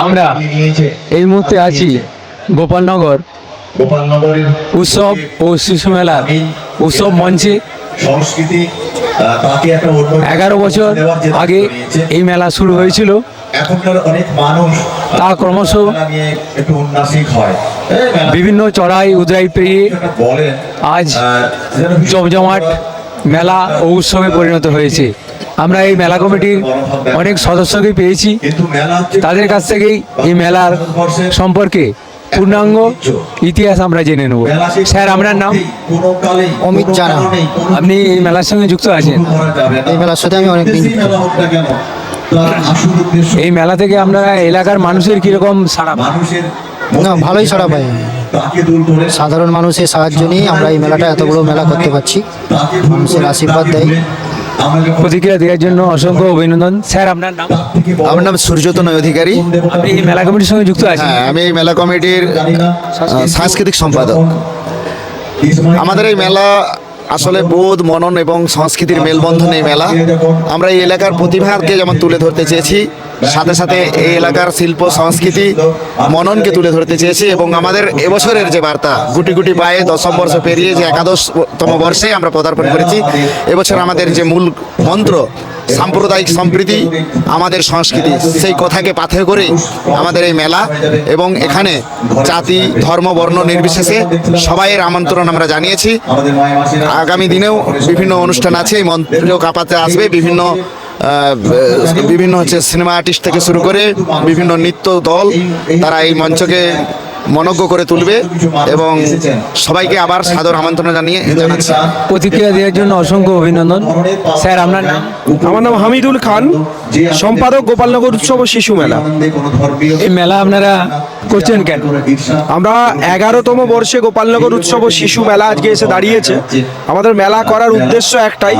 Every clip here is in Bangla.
আমরা এই মুহূর্তে আছি গোপালনগর উৎসব ও শিশু মেলার উৎসব মঞ্চে। 11 বছর আগে এই মেলা শুরু হয়েছিল, তা ক্রমশ বিভিন্ন চড়াই উদরাই পেরিয়ে আজ জমজমাট মেলা ও উৎসবে পরিণত হয়েছে। আমরা এই মেলা কমিটির অনেক সদস্যকে পেয়েছি, তাদের কাছ থেকেই এই মেলার সম্পর্কে পূর্ণাঙ্গ ইতিহাস আমরা জেনে নেব। স্যার, আপনার নাম? অমিত জানা। আপনি এই মেলার সঙ্গে যুক্ত আছেন? এই মেলার সাথে আমি অনেকদিন। এই মেলা থেকে আপনারা এলাকার মানুষের কিরকম সাড়া? না, ভালোই সাড়া পাই। সাধারণ মানুষের সাহায্য নিয়ে আমরা এই মেলাটা এত বড় মেলা করতে পারছি। মানুষের আশীর্বাদ দেয়। প্রতিক্রিয়া দেওয়ার জন্য অসংখ্য অভিনন্দন। স্যার, আপনার নাম? আমার নাম সূর্যতনয় অধিকারী। আপনি এই মেলা কমিটির সঙ্গে যুক্ত আছেন? হ্যাঁ, আমি এই মেলা কমিটির সাংস্কৃতিক সম্পাদক। আমাদের এই মেলা আসলে বোধ, মনন এবং সংস্কৃতির মেলবন্ধন এই মেলা। আমরা এই এলাকার প্রতিভাকে যেমন তুলে ধরতে চেয়েছি, সাথে সাথে এই এলাকার শিল্প সংস্কৃতি মননকে তুলে ধরতে চেয়েছি। এবং আমাদের এবছরের যে বার্তা, গুটি গুটি পায়ে 10ম বর্ষ পেরিয়ে যে 11তম বর্ষে আমরা পদার্পণ করেছি, এবছর আমাদের যে মূল মন্ত্র সাম্প্রদায়িক সম্প্রীতি, আমাদের সংস্কৃতি, সেই কথাকে পাথেয় করেই আমাদের এই মেলা। এবং এখানে জাতি, ধর্ম, বর্ণ নির্বিশেষে সবাইয়ের আমন্ত্রণ আমরা জানিয়েছি। আগামী দিনেও বিভিন্ন অনুষ্ঠান আছে, এই মন্ত্র কাঁপাতে আসবে বিভিন্ন হচ্ছে সিনেমা আর্টিস্ট থেকে শুরু করে বিভিন্ন নৃত্য দল, তারা এই মঞ্চকে মনজ্ঞ করে তুলবে। এবং সবাইকে আবার সাদর আমন্ত্রণ জানাচ্ছি। প্রতিক্রিয়া দেওয়ার জন্য অসংখ্য অভিনন্দন। স্যার, আপনার নাম? আমার নাম হামিদুল খান, সম্পাদক গোপালনগর উৎসব ও শিশু মেলা। এই মেলা আপনারা করছেন কেন? আমরা 11তম বর্ষে গোপালনগর উৎসব ও শিশু মেলা আজকে এসে দাঁড়িয়েছে। আমাদের মেলা করার উদ্দেশ্য একটাই,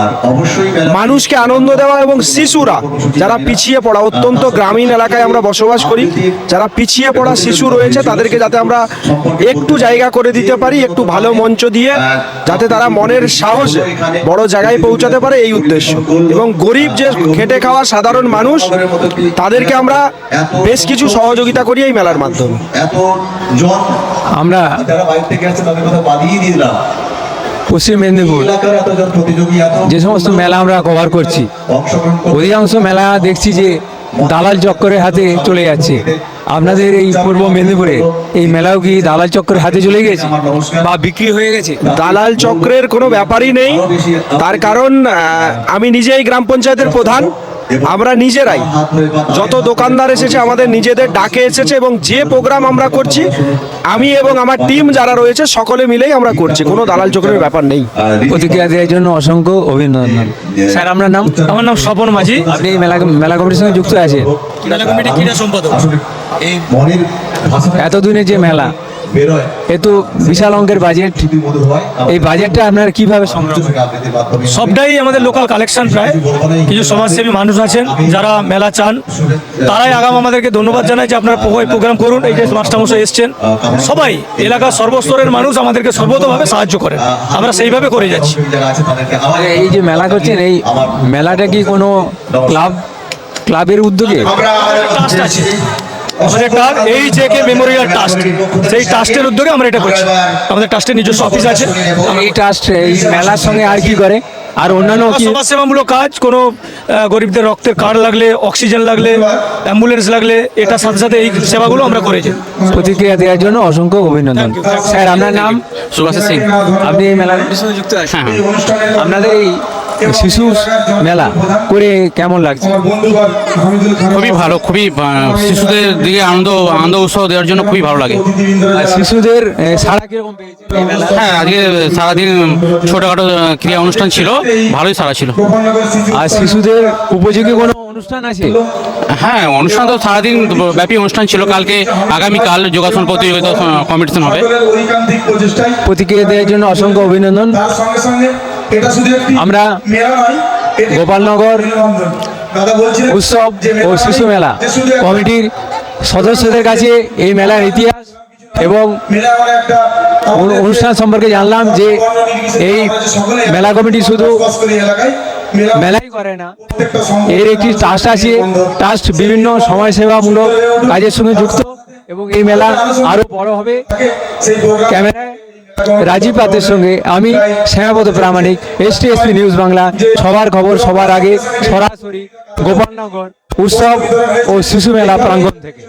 মানুষকে আনন্দ দেওয়া এবং শিশুরা যারা পিছিয়ে পড়া, অত্যন্ত গ্রামীণ এলাকায় আমরা বসবাস করি, যারা পিছিয়ে পড়া শিশু রয়েছে তাদেরকে যাতে আমরা একটু জায়গা করে দিতে পারি, একটু ভালো মঞ্চ দিয়ে, যাতে তারা মনের সাহসে বড় জায়গায় পৌঁছাতে পারে, এই উদ্দেশ্য। এবং গরিব যে খেটে খাওয়া সাধারণ মানুষ, তাদেরকে আমরা বেশ কিছু সহযোগিতা করি এই মেলার মাধ্যমে। আমরা পশ্চিম মেদিনীপুর যে সমস্ত মেলা আমরা কভার করছি, অধিকাংশ মেলা দেখছি যে দালাল চক্করের হাতে চলে যাচ্ছে। আপনাদের এই পূর্ব মেদিনীপুরে এই মেলাও কি দালাল চক্রের হাতে চলে গেছে বা বিক্রি হয়ে গেছে? দালাল চক্রের কোনো ব্যাপারই নেই। তার কারণ আমি নিজেই গ্রাম পঞ্চায়েতের প্রধান। আমরা নিজেরাই, যত দোকানদার এসেছে আমাদের নিজেদের ডাকে এসেছে, এবং যে প্রোগ্রাম আমরা করছি আমি এবং আমার টিম যারা রয়েছে সকলে মিলেই আমরা করছি, কোনো দালাল চক্রের ব্যাপার নেই। প্রতিক্রিয়া দেওয়ার জন্য অসংখ্য অভিনন্দন। স্যার, আপনার নাম? আমার নাম স্বপন মাঝি। আপনি এই মেলা কমিটির সঙ্গে যুক্ত আছেন? মেলা কমিটি ক্রীড়া সম্পাদক। এতদিনের যে মেলা, এ তো বিশাল অঙ্কের বাজেট। এই বাজেটটা আপনারা কিভাবে সংগ্রহ করেন? সবটাই আমাদের লোকাল কালেকশন। প্রায় কিছু সমাজসেবী মানুষ আছেন যারা মেলা চান, তারাই আগাম আমাদেরকে ধন্যবাদ জানায় যে আপনারা প্রোগ্রাম করুন। এই যে মাস্টারমশাই এসছেন, সবাই এলাকার সর্বস্তরের মানুষ আমাদেরকে সর্বতভাবে সাহায্য করেন, আমরা সেইভাবে করে যাচ্ছি। এই যে মেলা করছেন, এই মেলাটা কি কোনো ক্লাবের উদ্যোগে? আমাদের একটা এই যে কে মেমোরিয়াল ট্রাস্ট, সেই ট্রাস্টের উদ্যোগে আমরা এটা করছি। আমাদের ট্রাস্টের নিজস্ব অফিস আছে। এই ট্রাস্ট এই মেলার সঙ্গে আর কি করে, আর অন্যান্য কি? সমাজসেবামূলক কাজ, কোনো গরিবদের রক্তের কার্ড লাগলে, অক্সিজেন লাগলে, অ্যাম্বুলেন্স লাগলে, এটার সাথে সাথে এই সেবাগুলো আমরা করেছি। প্রতিক্রিয়া দেওয়ার জন্য অসংখ্য অভিনন্দন। স্যার, আপনার নাম? সুভাষ সিং। আপনি এই মেলার সঙ্গে যুক্ত আছেন? আপনাদের এই শিশু মেলা করে কেমন লাগছে? খুবই ভালো, খুবই শিশুদের দিকে আনন্দ উৎসব দেওয়ার জন্য খুবই ভালো লাগে। আর শিশুদের সারা কিরকম পেয়েছে এই মেলা? হ্যাঁ, আজকে সারাদিন ছোটখাটো ক্রিয়া অনুষ্ঠান ছিল, ভালোই সারা ছিল। আর শিশুদের উপযোগী কোনো অনুষ্ঠান আছে? হ্যাঁ, অনুষ্ঠান তো সারাদিন ব্যাপী অনুষ্ঠান ছিল। আগামীকাল যোগাসন প্রতিযোগিতা কম্পিটিশন হবে। প্রতিক্রিয়া দেওয়ার জন্য অসংখ্য অভিনন্দন। আমরা গোপালনগর উৎসব ও শিশু মেলা কমিটির সদস্যদের কাছে এই মেলার ইতিহাস এবং অনুষ্ঠান সম্পর্কে জানলাম যে এই মেলা কমিটি শুধু মেলাই করে না, এর একটি ট্রাস্ট আছে। ট্রাস্ট বিভিন্ন সমাজসেবামূলক কাজের সঙ্গে যুক্ত এবং এই মেলা আরো বড় হবে। ক্যামেরায় রাজীব পাতের সঙ্গে আমি শ্যামাপদ প্রামাণিক, STSP নিউজ বাংলা। সবার খবর সবার আগে, সরাসরি গোপালনগর উৎসব ও শিশু মেলা প্রাঙ্গণ থেকে।